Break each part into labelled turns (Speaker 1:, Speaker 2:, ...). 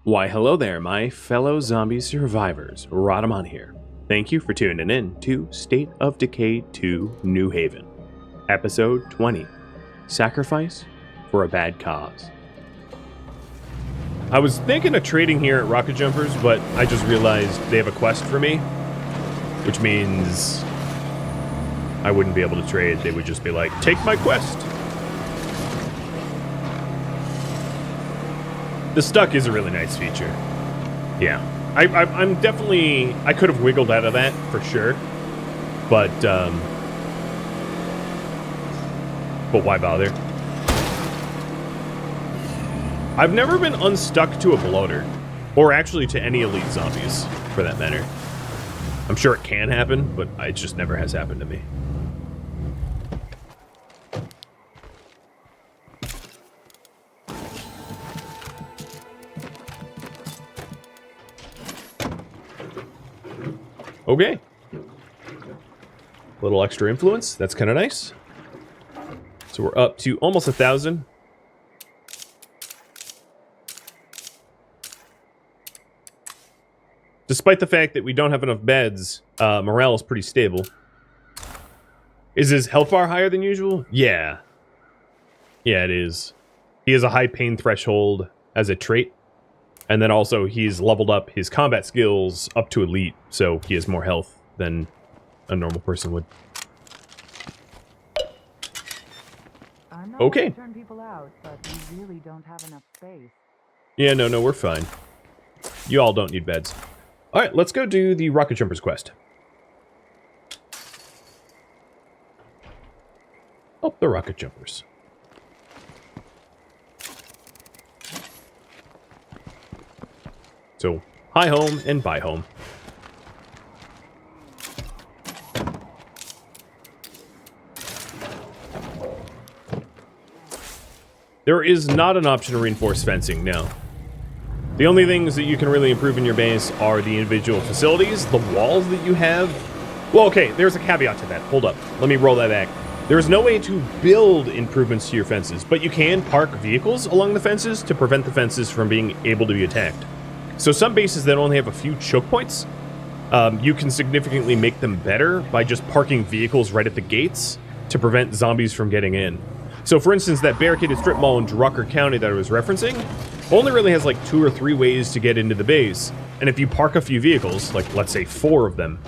Speaker 1: Why hello there, my fellow zombie survivors. Rodamon here. Thank you for tuning in to State of Decay 2 New Haven. Episode 20. Sacrifice for a Bad Cause. I was thinking of trading here at Rocket Jumpers, but I just realized they have a quest for me, which means I wouldn't be able to trade. They would just be like, take my quest. The stuck is a really nice feature. Yeah. I'm definitely... I could have wiggled out of that, for sure. But why bother? I've never been unstuck to a bloater. Or actually to any elite zombies, for that matter. I'm sure it can happen, but it just never has happened to me. Okay. Little extra influence. That's kind of nice. So we're up to almost 1,000. Despite the fact that we don't have enough beds, morale is pretty stable. Is his health bar higher than usual? Yeah. Yeah, it is. He has a high pain threshold as a trait. And then also, he's leveled up his combat skills up to elite, so he has more health than a normal person would. Okay.
Speaker 2: Turn people out, but we really don't have enough space.
Speaker 1: Yeah, no, we're fine. You all don't need beds. All right, let's go do the Rocket Jumpers quest. Oh, the Rocket Jumpers. So, hi home and bye home. There is not an option to reinforce fencing, no. The only things that you can really improve in your base are the individual facilities, the walls that you have. Well, okay, there's a caveat to that. Hold up. Let me roll that back. There is no way to build improvements to your fences, but you can park vehicles along the fences to prevent the fences from being able to be attacked. So some bases that only have a few choke points, you can significantly make them better by just parking vehicles right at the gates to prevent zombies from getting in. So for instance, that barricaded strip mall in Drucker County that I was referencing only really has like 2 or 3 ways to get into the base. And if you park a few vehicles, like let's say 4 of them,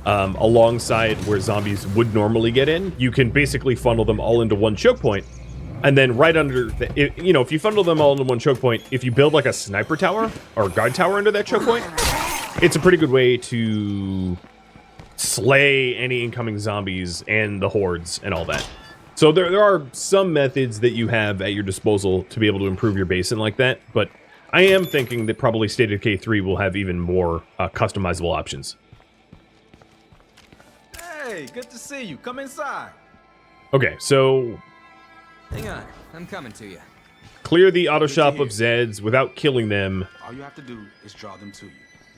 Speaker 1: alongside where zombies would normally get in, you can basically funnel them all into one choke point. And then right under, if you funnel them all into one choke point, if you build like a sniper tower or a guard tower under that choke point, it's a pretty good way to slay any incoming zombies and the hordes and all that. So there are some methods that you have at your disposal to be able to improve your basin like that, but I am thinking that probably State of Decay 3 will have even more customizable options.
Speaker 3: Hey, good to see you. Come inside.
Speaker 1: Okay, so...
Speaker 4: Hang on, I'm coming to you.
Speaker 1: Clear the auto shop of Zeds without killing them.
Speaker 3: All you have to do is draw them to you.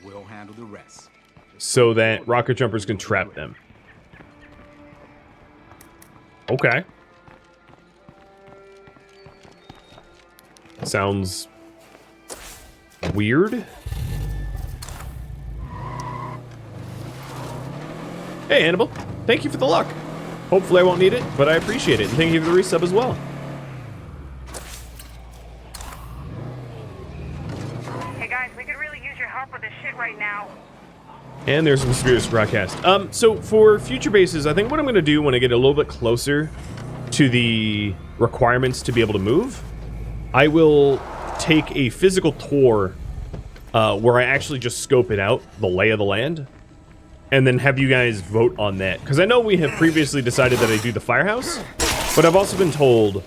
Speaker 3: We'll handle the rest.
Speaker 1: So that rocket jumpers can trap them. Okay. Sounds weird. Hey, Annabelle. Thank you for the luck. Hopefully I won't need it, but I appreciate it. And thank you for the resub as well.
Speaker 5: Hey guys, we could really use your help with this shit right now.
Speaker 1: And there's some serious broadcast. So for future bases, I think what I'm going to do when I get a little bit closer to the requirements to be able to move, I will take a physical tour where I actually just scope it out, the lay of the land, and then have you guys vote on that. Because I know we have previously decided that I do the firehouse, but I've also been told,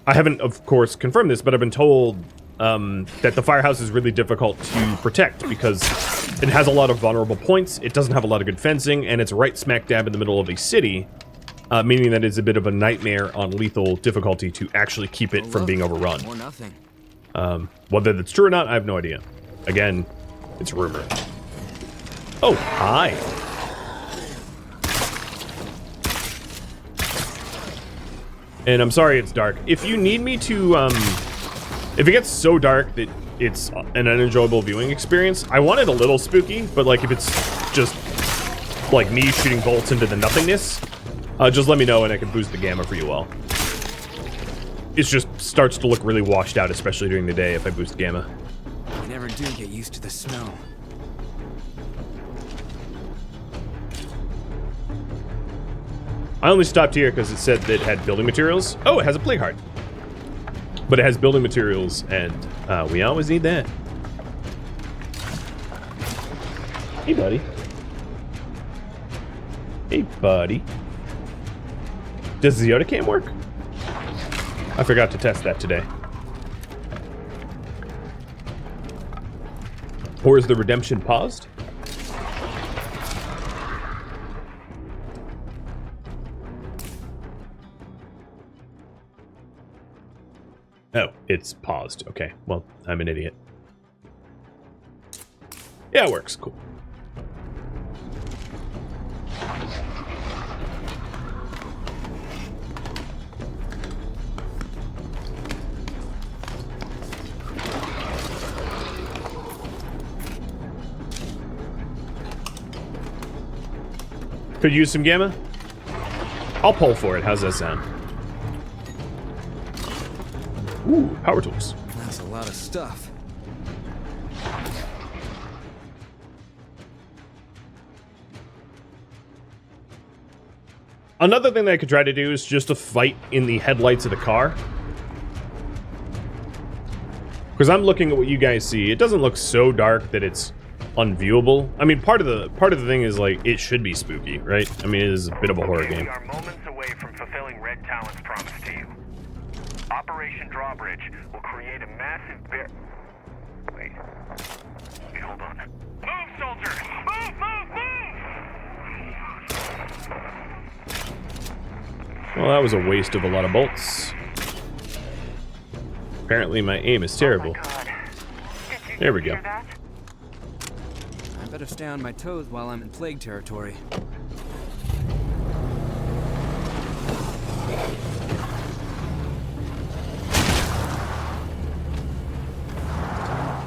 Speaker 1: I haven't, of course, confirmed this, but I've been told that the firehouse is really difficult to protect because it has a lot of vulnerable points, it doesn't have a lot of good fencing, and it's right smack dab in the middle of a city, meaning that it's a bit of a nightmare on lethal difficulty to actually keep it from being overrun.
Speaker 4: Or nothing.
Speaker 1: Whether that's true or not, I have no idea. Again, it's rumor. Oh, hi. And I'm sorry it's dark. If you need me to, if it gets so dark that it's an unenjoyable viewing experience. I want it a little spooky, but like if it's just like me shooting bolts into the nothingness, just let me know and I can boost the gamma for you all. It just starts to look really washed out, especially during the day if I boost gamma.
Speaker 4: I never do get used to the smell.
Speaker 1: I only stopped here because it said that it had building materials. Oh, it has a plague heart. But it has building materials, and we always need that. Hey, buddy. Hey, buddy. Does the Yoda cam work? I forgot to test that today. Or is the redemption paused? Oh, it's paused. Okay, well, I'm an idiot. Yeah, it works. Cool. Could use some gamma? I'll pull for it. How's that sound? Ooh, power tools.
Speaker 4: That's a lot of stuff.
Speaker 1: Another thing that I could try to do is just a fight in the headlights of the car. Because I'm looking at what you guys see. It doesn't look so dark that it's unviewable. I mean, part of the thing is like it should be spooky, right? I mean, it is a bit of a horror game.
Speaker 5: We are moments away from fulfilling Red Talon's promise to you. Operation Drawbridge will create a massive Wait, hold on. Move, soldiers! Move, move, move!
Speaker 1: Well, that was a waste of a lot of bolts. Apparently, my aim is terrible.
Speaker 5: Oh my God. Did
Speaker 1: There we
Speaker 5: hear
Speaker 1: go.
Speaker 5: that?
Speaker 4: I better stay on my toes while I'm in plague territory.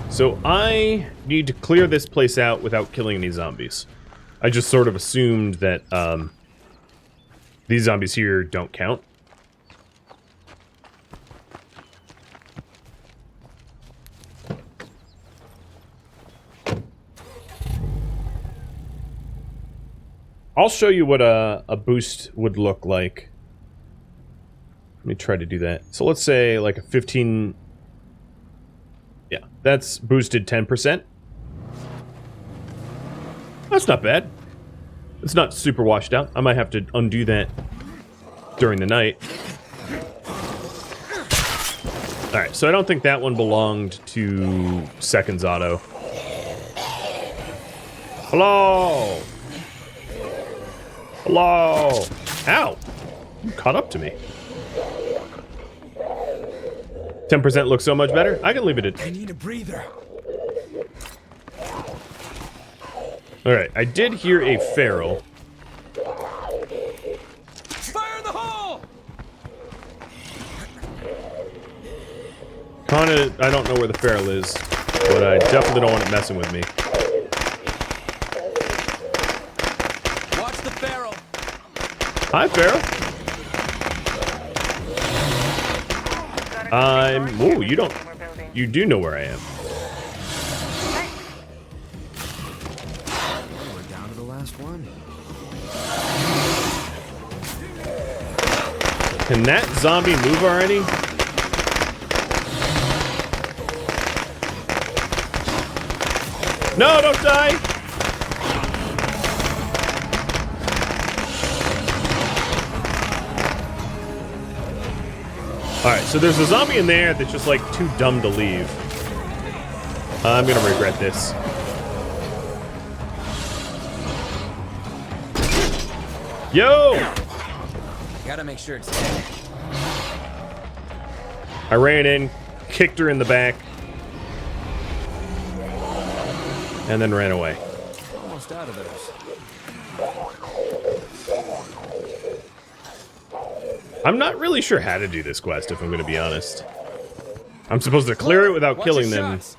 Speaker 1: So I need to clear this place out without killing any zombies. I just sort of assumed that these zombies here don't count. I'll show you what a boost would look like. Let me try to do that. So let's say like a 15... Yeah, that's boosted 10%. That's not bad. It's not super washed out. I might have to undo that during the night. Alright, so I don't think that one belonged to Seconds Auto. Hello! Hello! Ow! You caught up to me. 10% looks so much better. I can leave it at...
Speaker 4: I need a breather.
Speaker 1: Alright, I did hear a feral.
Speaker 4: Fire in the hole!
Speaker 1: Kinda, I don't know where the feral is, but I definitely don't want it messing with me.
Speaker 4: Watch the feral.
Speaker 1: Hi, feral. Ooh, you don't... You do know where I am.
Speaker 4: We're down to the last one.
Speaker 1: Can that zombie move already? No, don't die! Alright, so there's a zombie in there that's just like too dumb to leave. I'm gonna regret this. Yo!
Speaker 4: Gotta make sure it's dead.
Speaker 1: I ran in, kicked her in the back, and then ran away.
Speaker 4: Almost out of those.
Speaker 1: I'm not really sure how to do this quest, if I'm going to be honest. I'm supposed to clear it without
Speaker 4: Watch
Speaker 1: killing
Speaker 4: your
Speaker 1: them.
Speaker 4: shots.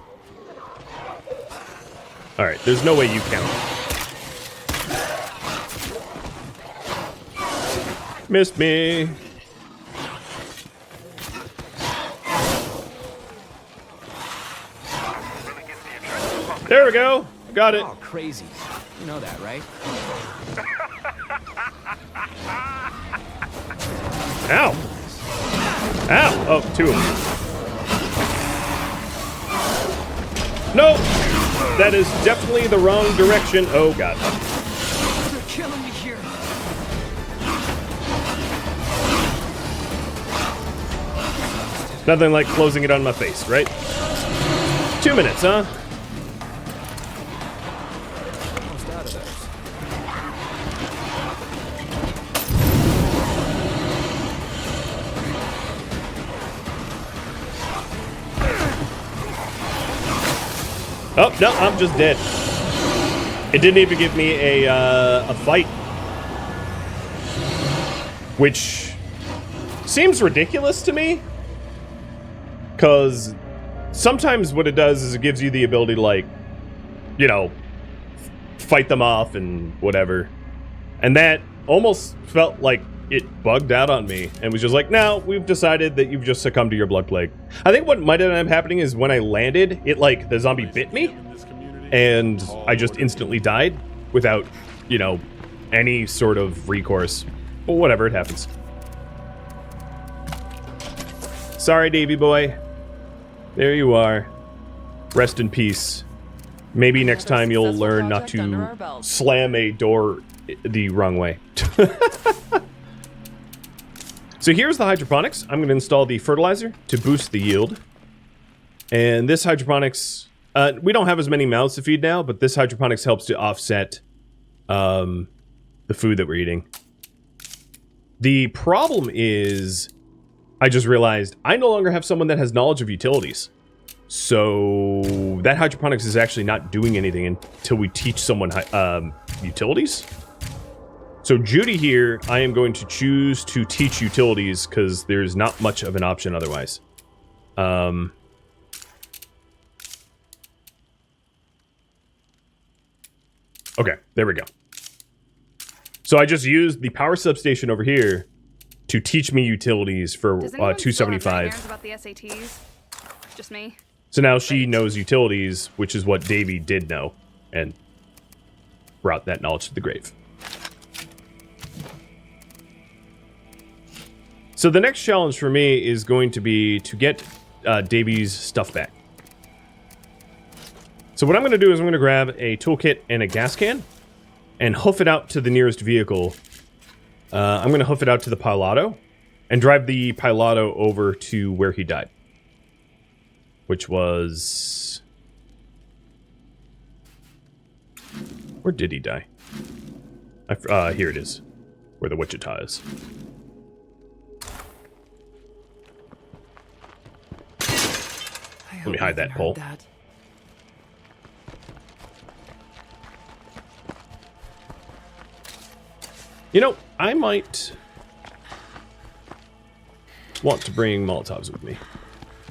Speaker 1: Alright, there's no way you count. Missed me. There we go. Got it.
Speaker 4: Oh, crazy. You know that, right?
Speaker 1: Ow. Ow. Oh, two of them. No. That is definitely the wrong direction. Oh, God.
Speaker 4: They're killing me here.
Speaker 1: Nothing like closing it on my face, right? 2 minutes, huh?
Speaker 4: Almost out of those.
Speaker 1: Oh, no, I'm just dead. It didn't even give me a fight. Which seems ridiculous to me. Because sometimes what it does is it gives you the ability to, like, you know, fight them off and whatever. And that almost felt like it bugged out on me and was just like, no, we've decided that you've just succumbed to your blood plague. I think what might end up happening is when I landed, it, like, the zombie bit me and I just instantly died without, you know, any sort of recourse. But whatever, it happens. Sorry, Davy boy. There you are. Rest in peace. Maybe next time you'll learn not to slam a door the wrong way. So here's the hydroponics. I'm going to install the fertilizer to boost the yield. And this hydroponics, we don't have as many mouths to feed now, but this hydroponics helps to offset the food that we're eating. The problem is, I just realized I no longer have someone that has knowledge of utilities. So that hydroponics is actually not doing anything until we teach someone utilities. So Judy here, I am going to choose to teach utilities because there's not much of an option otherwise. Okay, there we go. So I just used the power substation over here to teach me utilities for
Speaker 6: Does anyone still have
Speaker 1: 275.
Speaker 6: nightmares about the SATs? Just me?
Speaker 1: So now she knows utilities, which is what Davey did know, and brought that knowledge to the grave. So the next challenge for me is going to be to get Davey's stuff back. So what I'm going to do is I'm going to grab a toolkit and a gas can and hoof it out to the nearest vehicle. I'm going to hoof it out to the Pilotto and drive the Pilotto over to where he died. Which was... Where did he die? Here it is. Where the Wichita is. Let me hide that pole. You know, I might want to bring Molotovs with me.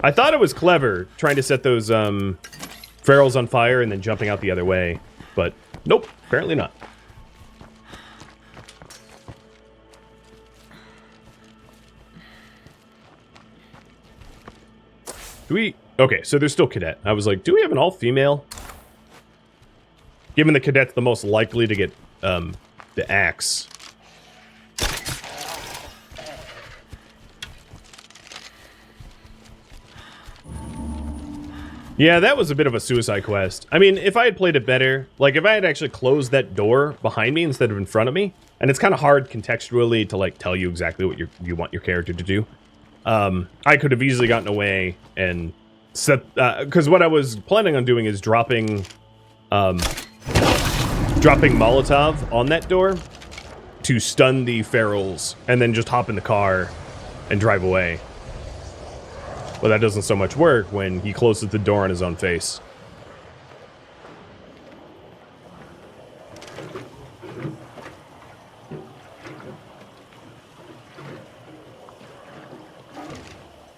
Speaker 1: I thought it was clever trying to set those ferals on fire and then jumping out the other way, but nope, apparently not. Do we... Okay, so there's still cadet. I was like, do we have an all-female? Given the cadet's the most likely to get the axe. Yeah, that was a bit of a suicide quest. I mean, if I had played it better, like if I had actually closed that door behind me instead of in front of me, and it's kind of hard contextually to like tell you exactly what you want your character to do, I could have easily gotten away and set, because what I was planning on doing is dropping Molotov on that door to stun the ferals and then just hop in the car and drive away. But that doesn't so much work when he closes the door on his own face.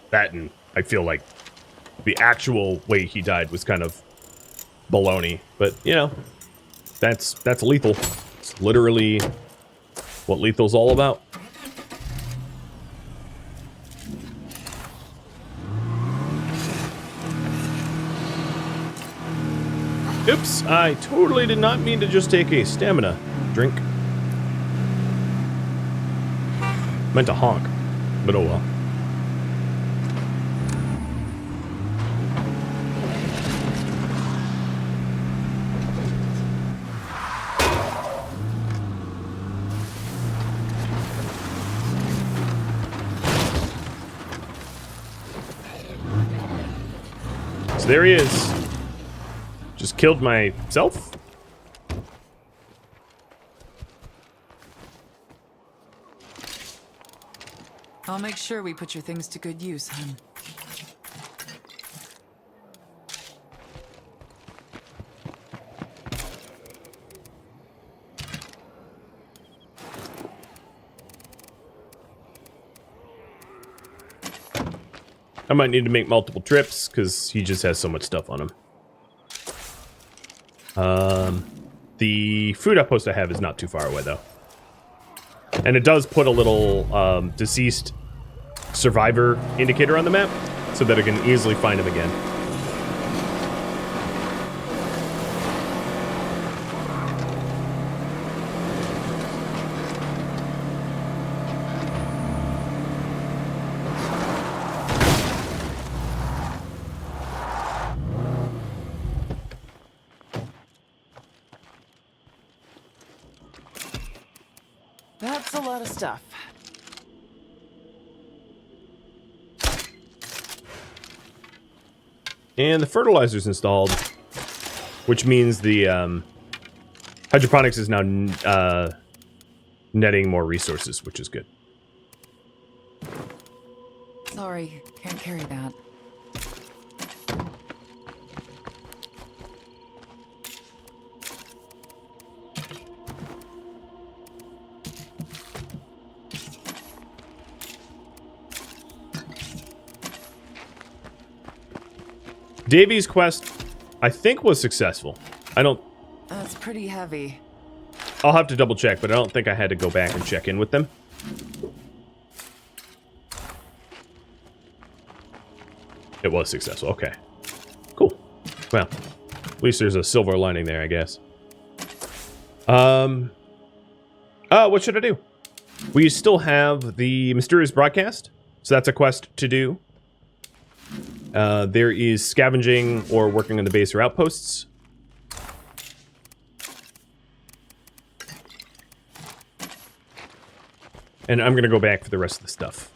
Speaker 1: That, and I feel like the actual way he died was kind of baloney. But, you know, that's lethal. It's literally what lethal's all about. Oops, I totally did not mean to just take a stamina drink. Meant to honk, but oh well. So there he is. Just killed myself?
Speaker 2: I'll make sure we put your things to good use, hon.
Speaker 1: I might need to make multiple trips because he just has so much stuff on him. The food outpost I have is not too far away though. And it does put a little deceased survivor indicator on the map so that I can easily find him again.
Speaker 2: That's a lot of stuff.
Speaker 1: And the fertilizer's installed, which means the hydroponics is now netting more resources, which is good.
Speaker 2: Sorry, can't carry that.
Speaker 1: Davy's quest, I think, was successful.
Speaker 2: That's pretty heavy.
Speaker 1: I'll have to double check, but I don't think I had to go back and check in with them. It was successful. Okay. Cool. Well, at least there's a silver lining there, I guess. What should I do? We still have the mysterious broadcast, so that's a quest to do. There is scavenging or working on the base or outposts. And I'm going to go back for the rest of the stuff.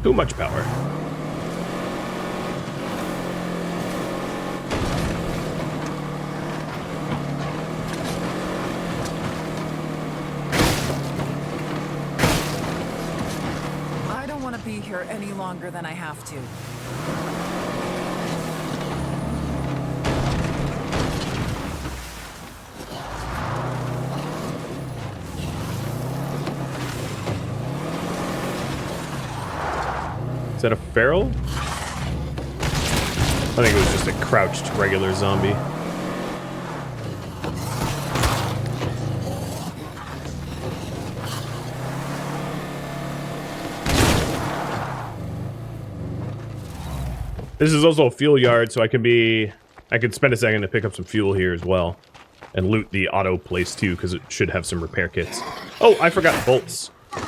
Speaker 1: Too much power.
Speaker 2: Be here any longer than I have to.
Speaker 1: Is that a feral? I think it was just a crouched regular zombie. This is also a fuel yard, so I could spend a second to pick up some fuel here as well. And loot the auto place too, because it should have some repair kits. Oh, I forgot bolts. So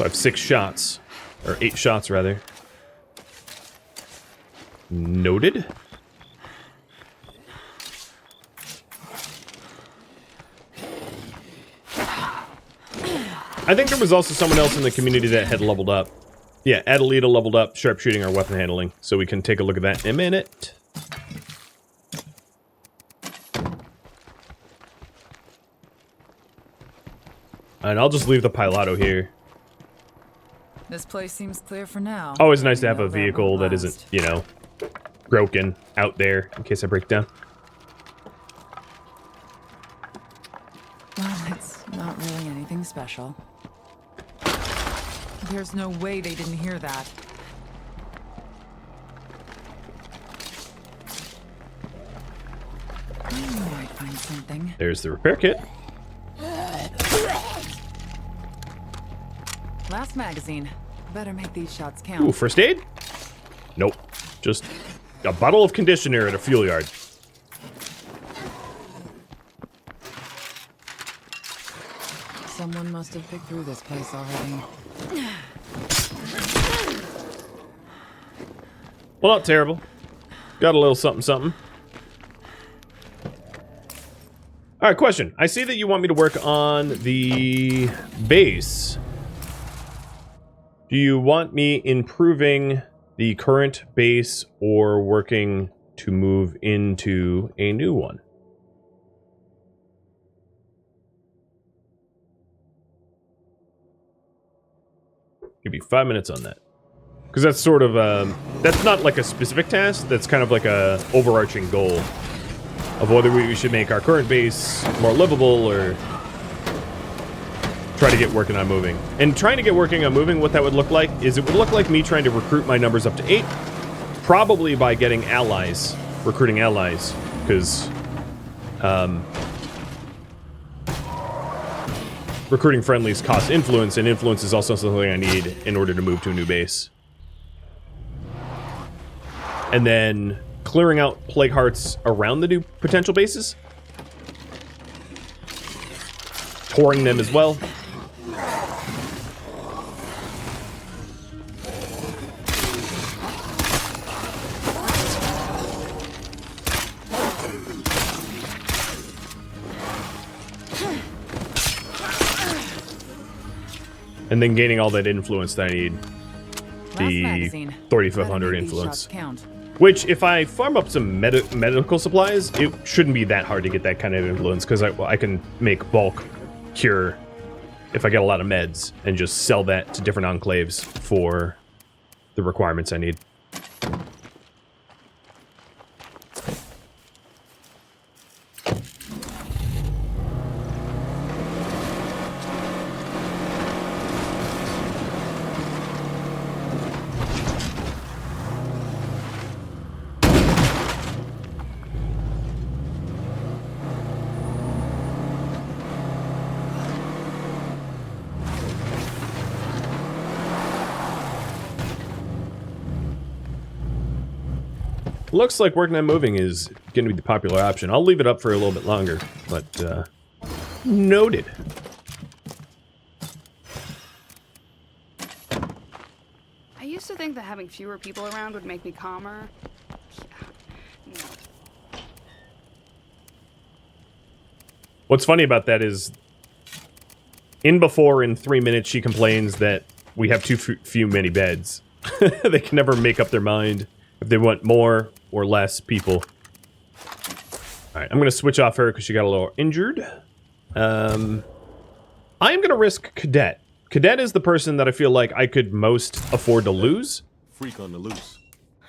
Speaker 1: I have 6 shots. Or 8 shots, rather. Noted. I think there was also someone else in the community that had leveled up. Yeah, Adelita leveled up sharpshooting or weapon handling, so we can take a look at that in a minute. And I'll just leave the Pilato here.
Speaker 2: This place seems clear for now.
Speaker 1: Always nice to have a vehicle that isn't, you know, broken out there in case I break down.
Speaker 2: Not really anything special. There's no way they didn't hear that. I might find something.
Speaker 1: There's the repair kit.
Speaker 2: Last magazine. Better make these shots count.
Speaker 1: Ooh, first aid? Nope. Just a bottle of conditioner at a fuel yard.
Speaker 2: Someone must have picked through this place already.
Speaker 1: Well, not terrible. Got a little something, something. All right, question. I see that you want me to work on the base. Do you want me improving the current base or working to move into a new one? Give you 5 minutes on that. Because that's sort of, that's not like a specific task, that's kind of like a overarching goal of whether we should make our current base more livable or try to get working on moving. And trying to get working on moving, what that would look like is it would look like me trying to recruit my numbers up to 8, probably by getting allies, recruiting allies, because recruiting friendlies costs influence, and influence is also something I need in order to move to a new base. And then clearing out plague hearts around the new potential bases. Touring them as well. And then gaining all that influence that I need. The 3,500 influence. Which, if I farm up some medical supplies, it shouldn't be that hard to get that kind of influence, because I can make bulk cure if I get a lot of meds, and just sell that to different enclaves for the requirements I need. Looks like working on moving is going to be the popular option. I'll leave it up for a little bit longer, but noted.
Speaker 6: I used to think that having fewer people around would make me calmer. Yeah. No.
Speaker 1: What's funny about that is, in 3 minutes, she complains that we have too few many beds. They can never make up their mind if they want more or less people. Alright, I'm going to switch off her because she got a little injured. I am going to risk Cadet. Cadet is the person that I feel like I could most afford to lose.
Speaker 7: Freak on the loose.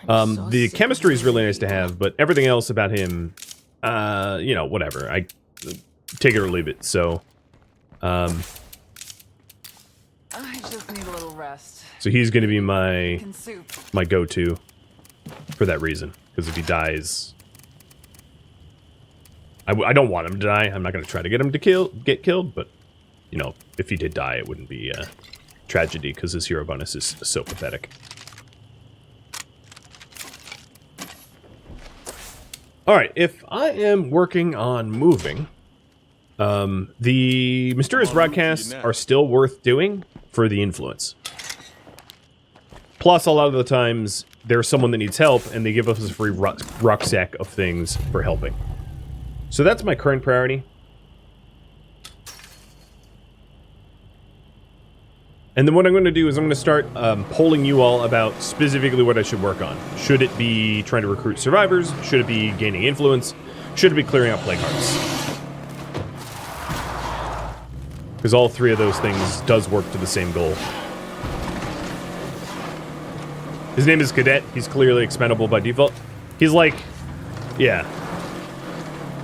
Speaker 1: The chemistry is really nice to have, but everything else about him, you know, whatever. I take it or leave it, so...
Speaker 2: I just need a little rest.
Speaker 1: So he's going to be my
Speaker 2: Soup.
Speaker 1: go-to for that reason. Because if he dies... I don't want him to die. I'm not going to try to get him to get killed, but, you know, if he did die, it wouldn't be a tragedy, because his hero bonus is so pathetic. Alright, if I am working on moving, the Mysterious Broadcasts are still worth doing for the influence. Plus, a lot of the times, there's someone that needs help, and they give us a free rucksack of things for helping. So that's my current priority. And then what I'm going to do is I'm going to start polling you all about specifically what I should work on. Should it be trying to recruit survivors? Should it be gaining influence? Should it be clearing out plague hearts? Because all three of those things does work to the same goal. His name is Cadet. He's clearly expendable by default. He's like, yeah.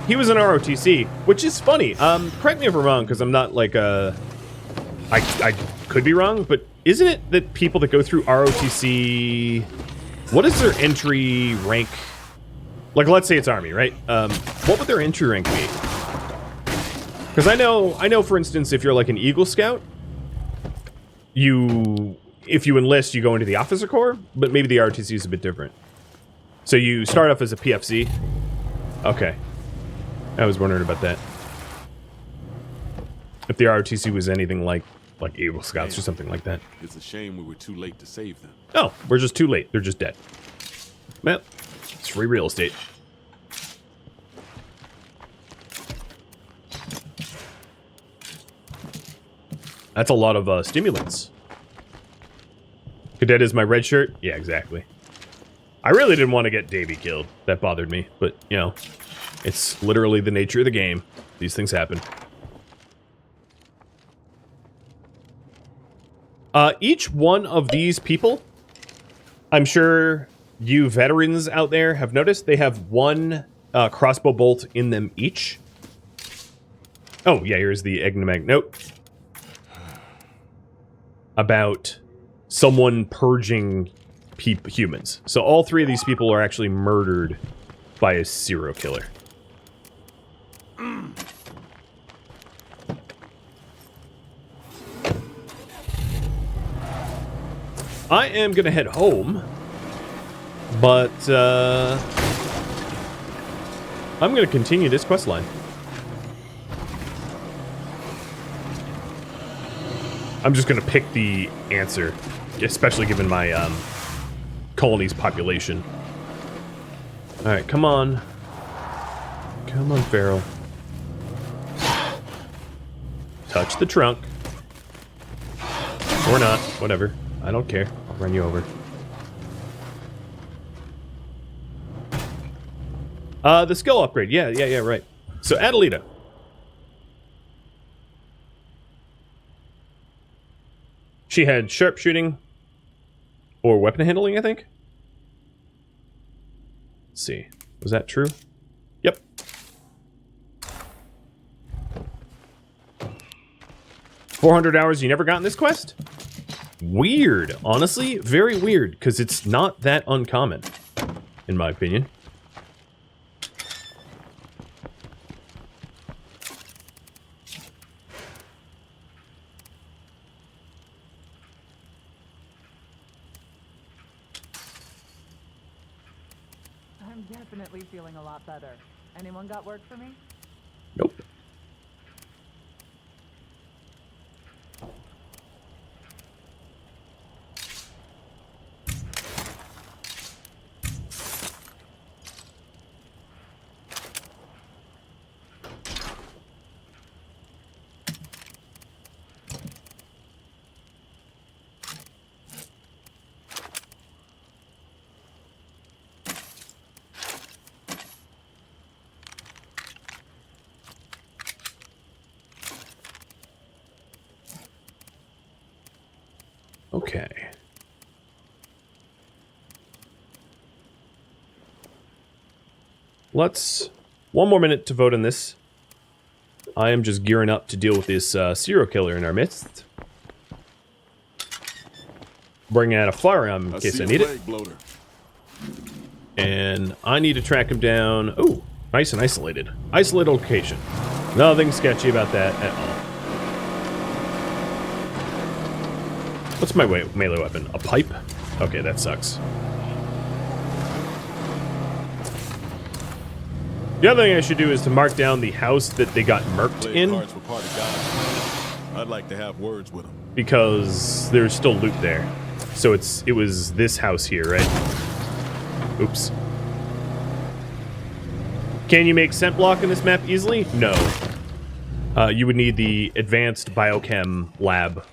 Speaker 1: he was an ROTC, which is funny. Correct me if I'm wrong, because I'm not like I could be wrong, but isn't it that people that go through ROTC, what is their entry rank? Like, let's say it's Army, right? What would their entry rank be? Because I know, for instance, if you're like an Eagle Scout, if you enlist, you go into the Officer Corps, but maybe the ROTC is a bit different. So you start off as a PFC. Okay. I was wondering about that. If the ROTC was anything like Eagle Scouts or something like that.
Speaker 7: It's a shame we were too late to save them.
Speaker 1: Oh, we're just too late. They're just dead. Well, it's free real estate. That's a lot of stimulants. Cadet is my red shirt? Yeah, exactly. I really didn't want to get Davey killed. That bothered me. But, you know, it's literally the nature of the game. These things happen. Each one of these people, I'm sure you veterans out there have noticed, they have one crossbow bolt in them each. Oh, yeah, here's the enigmatic note about someone purging humans. So all three of these people are actually murdered by a serial killer. I am gonna head home, but I'm gonna continue this quest line. I'm just gonna pick the answer, especially given my colony's population. All right, come on, Farrell. Touch the trunk, or not, whatever. I don't care. I'll run you over. The skill upgrade. Yeah, right. So, Adelita. She had sharpshooting or weapon handling, I think. Let's see. Was that true? Yep. $400 hours you never got in this quest? Weird. Honestly, very weird, because it's not that uncommon, in my opinion.
Speaker 2: I'm definitely feeling a lot better. Anyone got work for me?
Speaker 1: Nope. Okay. Let's... One more minute to vote on this. I am just gearing up to deal with this serial killer in our midst. Bring out a firearm in case I need it.
Speaker 7: Bloater.
Speaker 1: And I need to track him down. Oh, nice and isolated. Isolated location. Nothing sketchy about that at all. What's my melee weapon? A pipe? Okay, that sucks. The other thing I should do is to mark down the house that they got murked in.
Speaker 7: I'd like to have words with them.
Speaker 1: Because there's still loot there. So it was this house here, right? Oops. Can you make scent block in this map easily? No. You would need the advanced biochem lab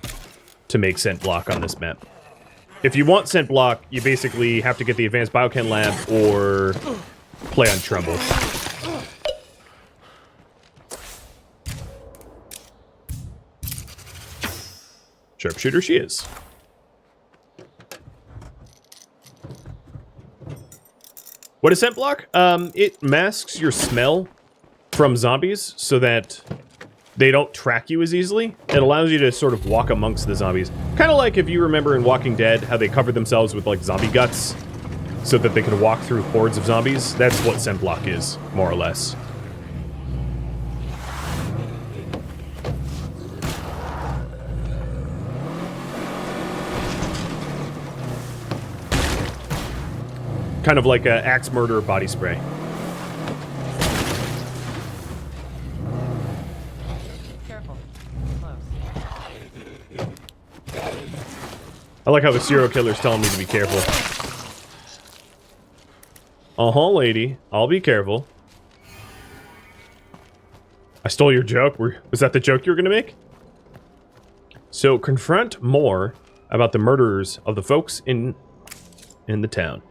Speaker 1: to make scent block on this map. If you want scent block, you basically have to get the advanced biochem lab or play on Trumbull. Sharpshooter she is. What is scent block? It masks your smell from zombies so that they don't track you as easily. It allows you to sort of walk amongst the zombies. Kind of like if you remember in Walking Dead how they covered themselves with like zombie guts so that they could walk through hordes of zombies. That's what scent block is, more or less. Kind of like a axe murder body spray.
Speaker 2: Careful. Close.
Speaker 1: I like how the serial killer's telling me to be careful. Uh-huh, lady. I'll be careful. I stole your joke. Was that the joke you were gonna make? So, confront more about the murderers of the folks in the town.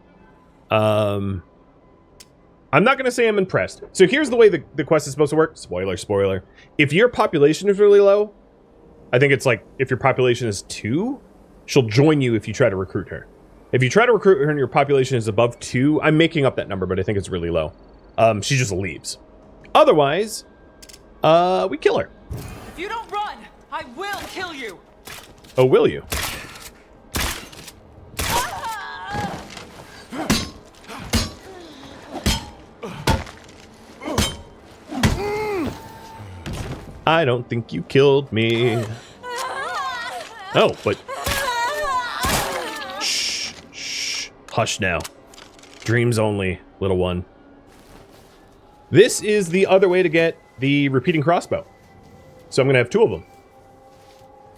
Speaker 1: I'm not going to say I'm impressed. So here's the way the quest is supposed to work. Spoiler, spoiler. If your population is really low, I think it's like, if your population is 2, she'll join you if you try to recruit her. If you try to recruit her and your population is above 2, I'm making up that number, but I think it's really low. She just leaves. Otherwise, we kill her.
Speaker 2: If you don't run, I will kill you.
Speaker 1: Oh, will you? I don't think you killed me. Oh, but... Shh, shh. Hush now. Dreams only, little one. This is the other way to get the repeating crossbow. So I'm going to have 2 of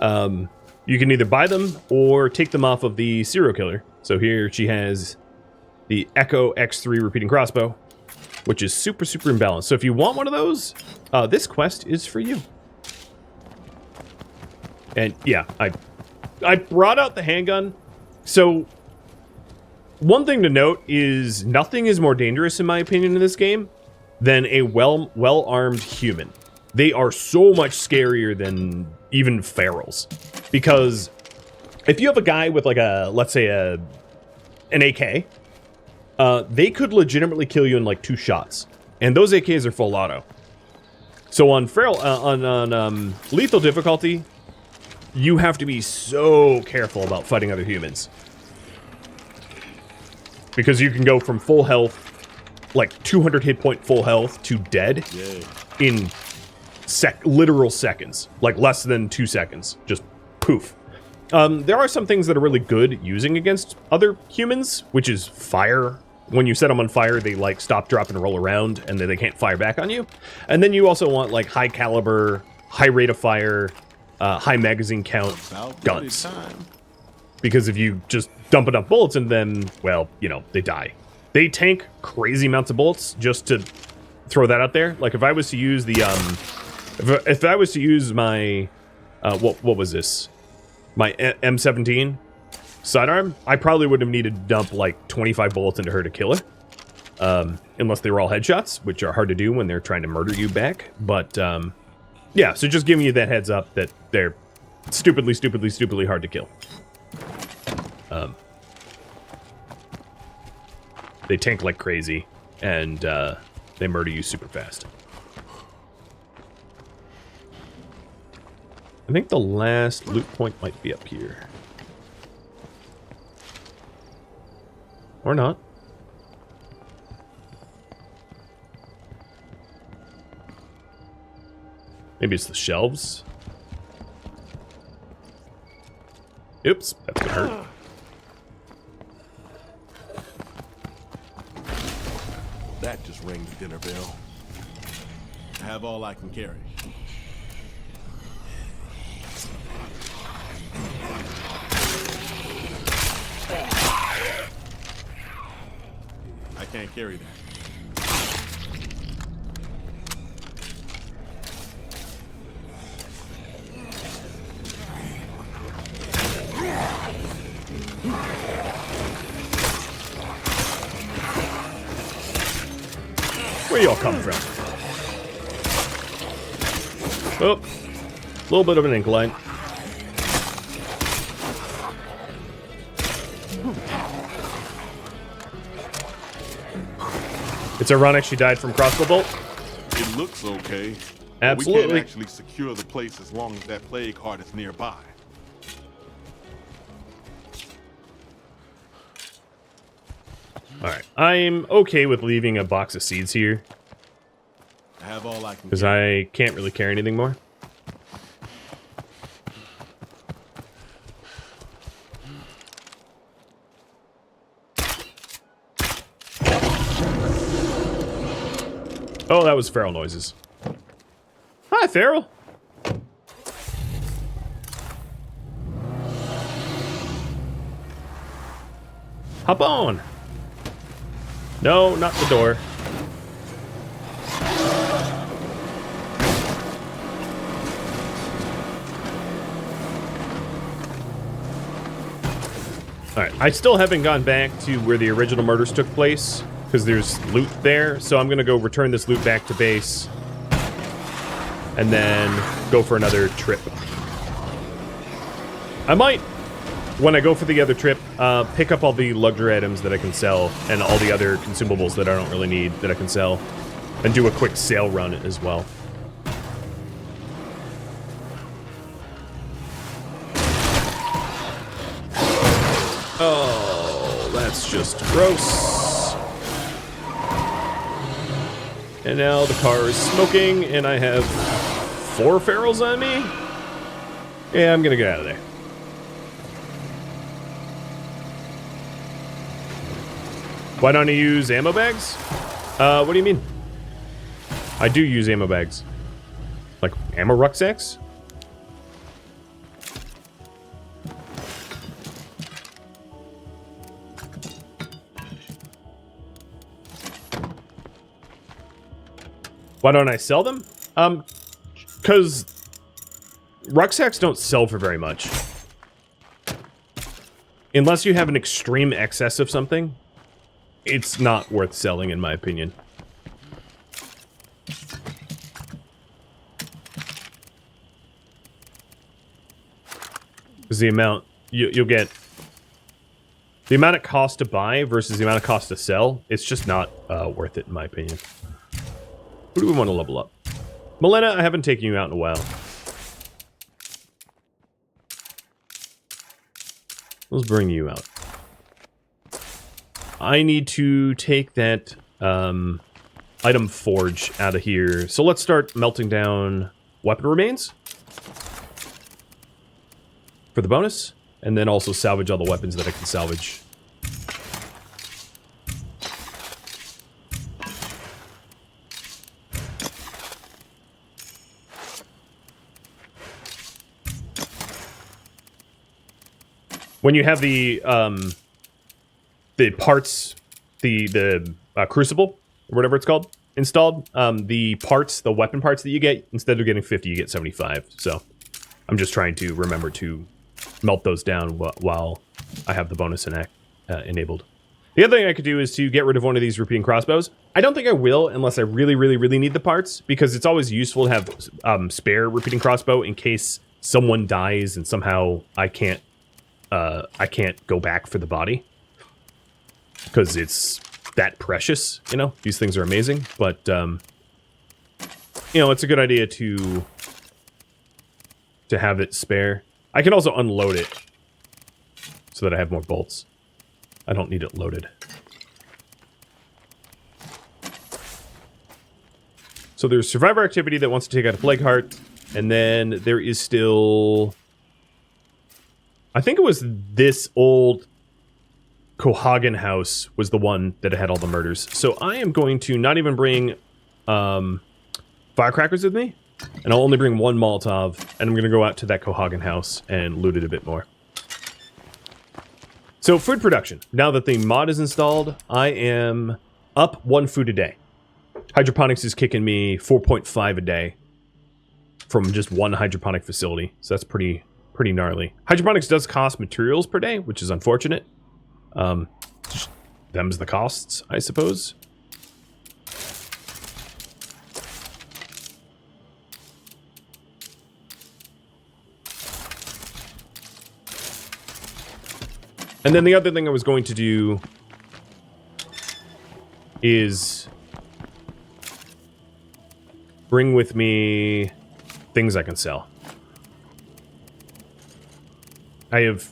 Speaker 1: them. You can either buy them or take them off of the serial killer. So here she has the Echo X3 repeating crossbow, which is super, super imbalanced. So if you want one of those, this quest is for you. And yeah, I brought out the handgun. So one thing to note is nothing is more dangerous, in my opinion, in this game than a well-armed human. They are so much scarier than even ferals. Because if you have a guy with like a, let's say an AK, they could legitimately kill you in like 2 shots. And those AKs are full auto. So on feral, on lethal difficulty, you have to be so careful about fighting other humans. Because you can go from full health, like 200 hit point full health, to dead in literal seconds. Like less than 2 seconds. Just poof. There are some things that are really good using against other humans, which is fire. When you set them on fire, they like stop, drop, and roll around, and then they can't fire back on you. And then you also want like high caliber, high rate of fire, high magazine count guns. Because if you just dump enough bullets into them, well, you know, they die. They tank crazy amounts of bullets, just to throw that out there. Like if I was to use the, if I was to use my, what was this? My M17 sidearm, I probably would have needed to dump like 25 bullets into her to kill her. Unless they were all headshots, which are hard to do when they're trying to murder you back. But, yeah, so just giving you that heads up that they're stupidly, stupidly, stupidly hard to kill. They tank like crazy, and they murder you super fast. I think the last loot point might be up here. Or not. Maybe it's the shelves. Oops, that's gonna hurt.
Speaker 7: That just rang the dinner bell. I have all I can carry. I can't carry that.
Speaker 1: Where y'all come from? Oh, a little bit of an incline. It's ironic she died from crossbow bolt.
Speaker 7: It It looks okay. but
Speaker 1: Absolutely.
Speaker 7: We can't actually secure the place as long as that plague heart is nearby.
Speaker 1: Alright, I'm okay with leaving a box of seeds here,
Speaker 7: I have all I can
Speaker 1: because
Speaker 7: get.
Speaker 1: I can't really carry anything more. Oh, that was feral noises. Hi, feral. Hop on. No, not the door. Alright, I still haven't gone back to where the original murders took place, because there's loot there, so I'm gonna go return this loot back to base, and then go for another trip. I might, when I go for the other trip, pick up all the luxury items that I can sell, and all the other consumables that I don't really need that I can sell, and do a quick sale run as well. Oh, that's just gross. And now the car is smoking, and I have 4 ferals on me? Yeah, I'm gonna get out of there. Why don't I use ammo bags? What do you mean? I do use ammo bags. Like, ammo rucksacks? Why don't I sell them? Because rucksacks don't sell for very much. Unless you have an extreme excess of something, it's not worth selling, in my opinion. Because the amount you'll get, the amount it costs to buy versus the amount it costs to sell, it's just not worth it, in my opinion. Who do we want to level up? Milena, I haven't taken you out in a while. Let's bring you out. I need to take that item forge out of here. So let's start melting down weapon remains for the bonus, and then also salvage all the weapons that I can salvage. When you have the parts, the crucible, or whatever it's called, installed, the parts, the weapon parts that you get, instead of getting 50, you get 75. So I'm just trying to remember to melt those down while I have the bonus enabled. The other thing I could do is to get rid of one of these repeating crossbows. I don't think I will unless I really, really, really need the parts, because it's always useful to have spare repeating crossbow in case someone dies and somehow I can't go back for the body, because it's that precious, you know? These things are amazing, but, you know, it's a good idea to have it spare. I can also unload it so that I have more bolts. I don't need it loaded. So there's survivor activity that wants to take out a plague heart, and then there is still... I think it was this old Cohagen house was the one that had all the murders. So I am going to not even bring firecrackers with me, and I'll only bring 1 Molotov, and I'm going to go out to that Cohagen house and loot it a bit more. So food production. Now that the mod is installed, I am up 1 food a day. Hydroponics is kicking me 4.5 a day from just 1 hydroponic facility. So that's pretty gnarly. Hydroponics does cost materials per day, which is unfortunate. Them's the costs, I suppose. And then the other thing I was going to do is bring with me things I can sell. I have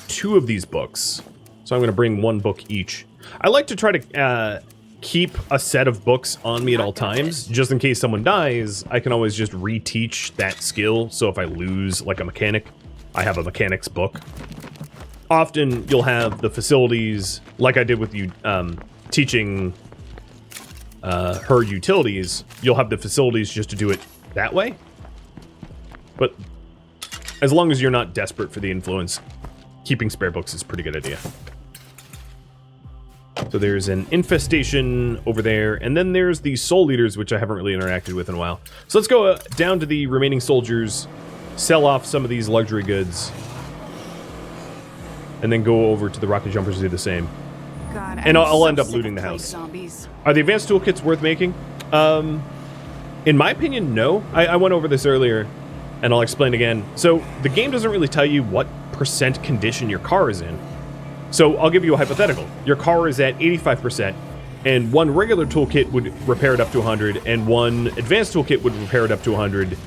Speaker 1: 2 of these books, so I'm going to bring 1 book each. I like to try to keep a set of books on me at all times, just in case someone dies. I can always just reteach that skill, so if I lose, like, a mechanic, I have a mechanic's book. Often, you'll have the facilities, like I did with you, teaching her utilities, you'll have the facilities just to do it that way. But as long as you're not desperate for the influence, keeping spare books is a pretty good idea. So there's an infestation over there, and then there's the soul leaders, which I haven't really interacted with in a while. So let's go down to the remaining soldiers, sell off some of these luxury goods, and then go over to the rocket jumpers to do the same.
Speaker 6: God,
Speaker 1: And I'll
Speaker 6: so
Speaker 1: end up
Speaker 6: sick
Speaker 1: looting
Speaker 6: of
Speaker 1: the
Speaker 6: plague
Speaker 1: house.
Speaker 6: Zombies.
Speaker 1: Are the advanced toolkits worth making? In my opinion, no. I went over this earlier, and I'll explain again. So the game doesn't really tell you what % condition your car is in. So I'll give you a hypothetical. Your car is at 85%, and 1 regular toolkit would repair it up to 100, and 1 advanced toolkit would repair it up to 100.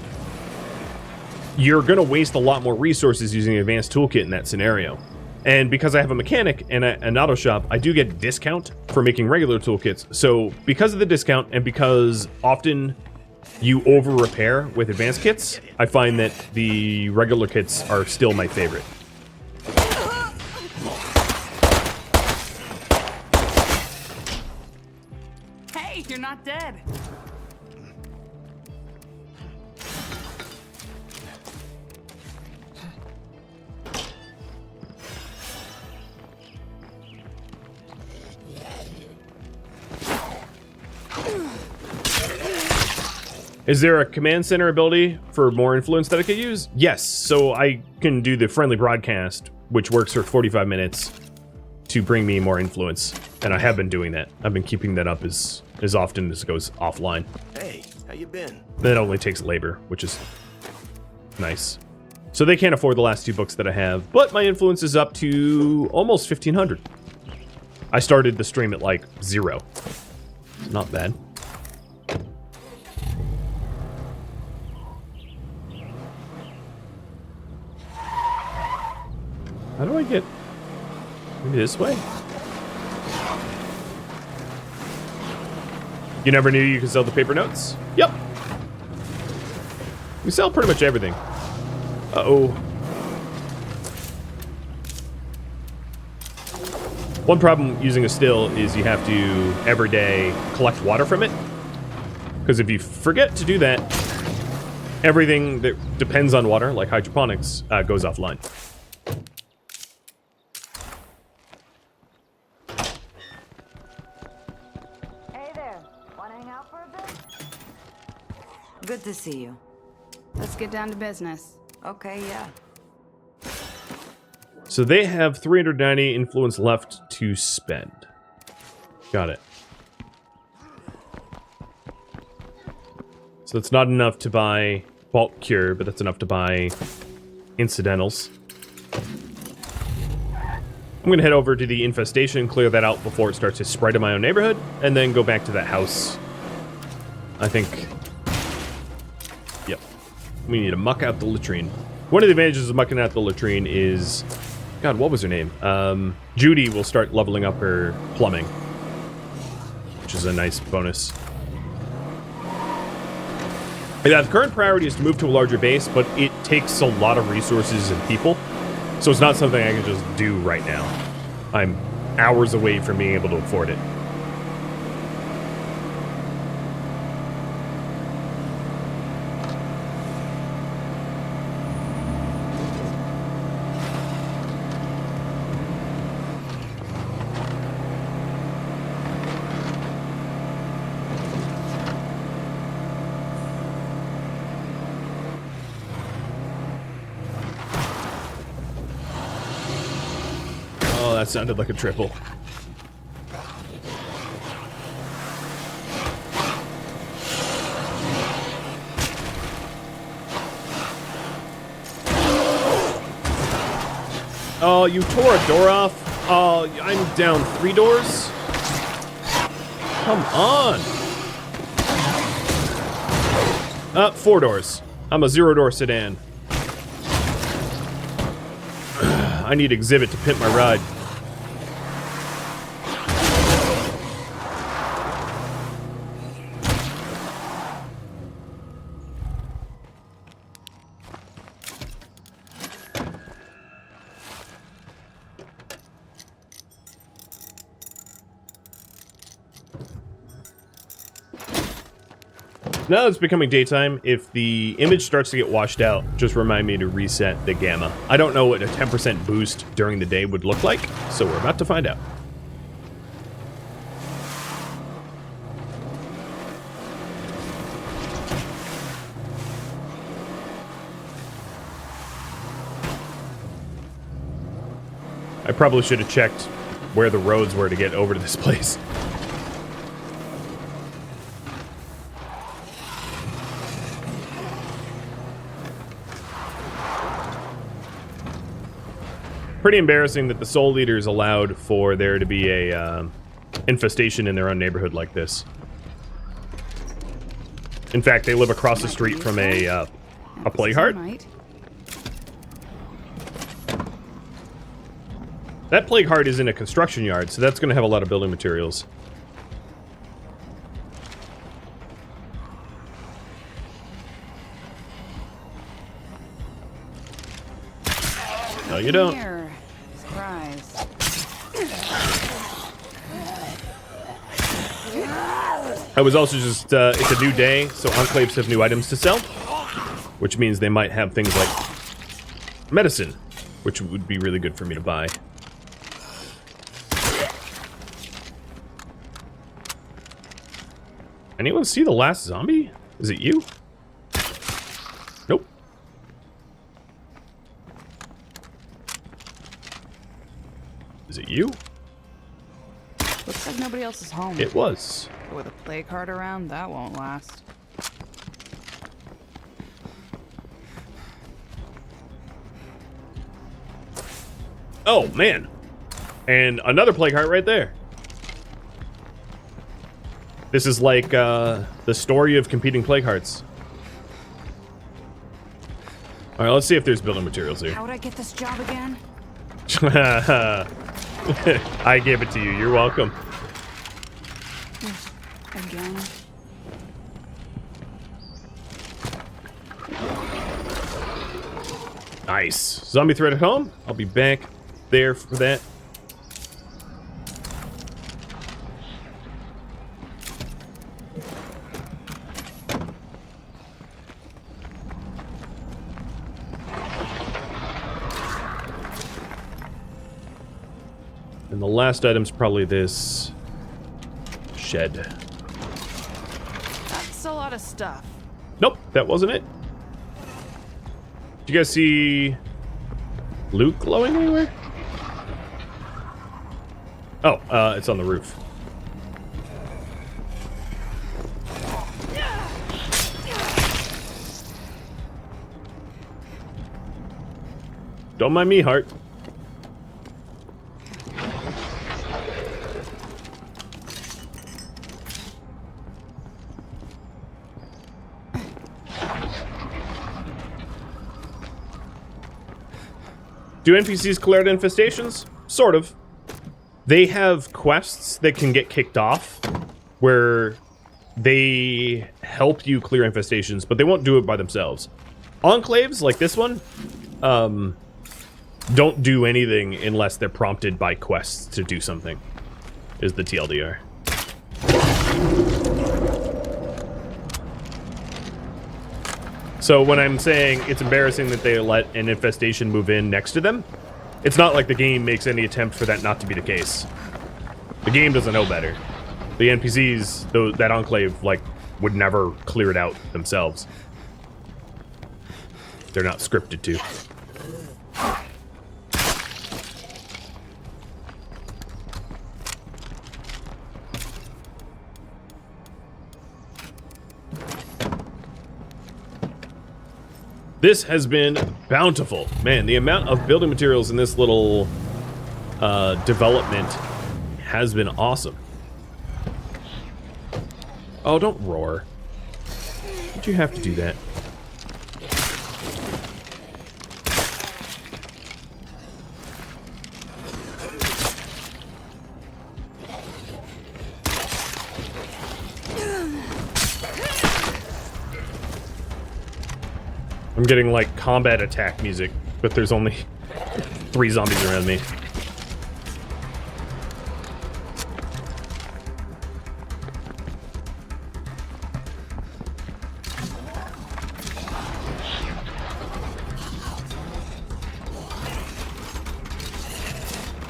Speaker 1: You're going to waste a lot more resources using an advanced toolkit in that scenario. And because I have a mechanic and an auto shop, I do get a discount for making regular toolkits. So because of the discount, and because often you over repair with advanced kits, I find that the regular kits are still my favorite.
Speaker 6: Hey, you're not dead.
Speaker 1: Is there a command center ability for more influence that I could use? Yes, so I can do the friendly broadcast, which works for 45 minutes to bring me more influence. And I have been doing that. I've been keeping that up as often as it goes offline.
Speaker 7: Hey, how you been?
Speaker 1: That only takes labor, which is nice. So they can't afford the last 2 books that I have, but my influence is up to almost 1,500. I started the stream at like 0. It's not bad. How do I get... Maybe this way? You never knew you could sell the paper notes? Yep. We sell pretty much everything. Uh-oh. One problem using a still is you have to, every day, collect water from it. Because if you forget to do that, everything that depends on water, like hydroponics, goes offline.
Speaker 8: Good to see you.
Speaker 6: Let's get down to business.
Speaker 8: Okay, yeah.
Speaker 1: So they have 390 influence left to spend. Got it. So that's not enough to buy bulk cure, but that's enough to buy incidentals. I'm going to head over to the infestation, clear that out before it starts to spread in my own neighborhood, and then go back to that house. I think... Yep. We need to muck out the latrine. One of the advantages of mucking out the latrine is... God, what was her name? Judy will start leveling up her plumbing, which is a nice bonus. Yeah, the current priority is to move to a larger base, but it takes a lot of resources and people, so it's not something I can just do right now. I'm hours away from being able to afford it. That sounded like a triple. Oh, you tore a door off? Oh, I'm down 3 doors? Come on! 4 doors. I'm a 0-door sedan. I need exhibit to pimp my ride. Now it's becoming daytime. If the image starts to get washed out, just remind me to reset the gamma. I don't know what a 10% boost during the day would look like, so we're about to find out. I probably should have checked where the roads were to get over to this place. Pretty embarrassing that the Soul Leaders allowed for there to be a infestation in their own neighborhood like this. In fact, they live across the street from a plague heart. That plague heart is in a construction yard, so that's going to have a lot of building materials. No, you don't.
Speaker 2: Surprise.
Speaker 1: I was also just, it's a new day, so enclaves have new items to sell, which means they might have things like medicine, which would be really good for me to buy. Anyone see the last zombie? Is it you? Nope. Is it you?
Speaker 2: Looks like nobody else is home.
Speaker 1: It was.
Speaker 2: But with a plague heart around, that won't last.
Speaker 1: Oh, man. And another plague heart right there. This is like the story of competing plague hearts. All right, let's see if there's building materials here.
Speaker 8: How would I get this job again?
Speaker 1: I gave it to you. You're welcome.
Speaker 2: Again.
Speaker 1: Nice. Zombie threat at home. I'll be back there for that. And the last item's probably this shed.
Speaker 2: That's a lot of stuff.
Speaker 1: Nope, that wasn't it. Did you guys see loot glowing anywhere? Oh, it's on the roof. Don't mind me, Heart. Do NPCs clear out infestations? Sort of. They have quests that can get kicked off where they help you clear infestations, but they won't do it by themselves. Enclaves, like this one, don't do anything unless they're prompted by quests to do something, is the TLDR. So when I'm saying it's embarrassing that they let an infestation move in next to them, it's not like the game makes any attempt for that not to be the case. The game doesn't know better. The NPCs, though, that enclave, like, would never clear it out themselves. They're not scripted to. This has been bountiful. Man, the amount of building materials in this little development has been awesome. Oh, don't roar. Did you have to do that? I'm getting like combat attack music, but there's only 3 zombies around me.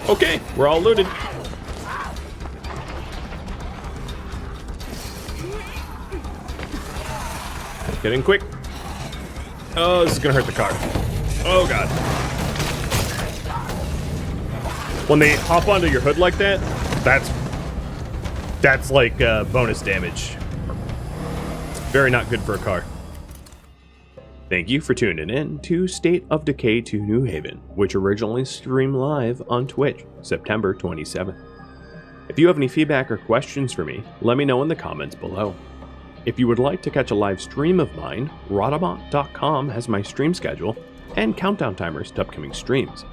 Speaker 1: Okay, we're all looted. Get in quick. Oh, this is gonna hurt the car. Oh god. When they hop onto your hood like that, that's like bonus damage. Very not good for a car. Thank you for tuning in to State of Decay 2 New Haven, which originally streamed live on Twitch, September 27th. If you have any feedback or questions for me, let me know in the comments below. If you would like to catch a live stream of mine, Rodamont.com has my stream schedule and countdown timers to upcoming streams.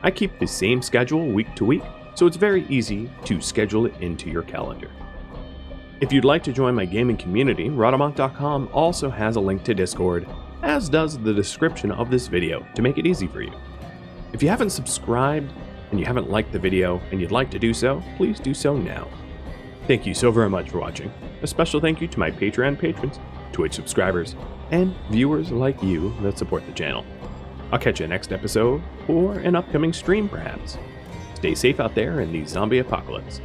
Speaker 1: I keep the same schedule week to week, so it's very easy to schedule it into your calendar. If you'd like to join my gaming community, Rodamont.com also has a link to Discord, as does the description of this video to make it easy for you. If you haven't subscribed and you haven't liked the video and you'd like to do so, please do so now. Thank you so very much for watching. A special thank you to my Patreon patrons, Twitch subscribers, and viewers like you that support the channel. I'll catch you next episode, or an upcoming stream perhaps. Stay safe out there in the zombie apocalypse.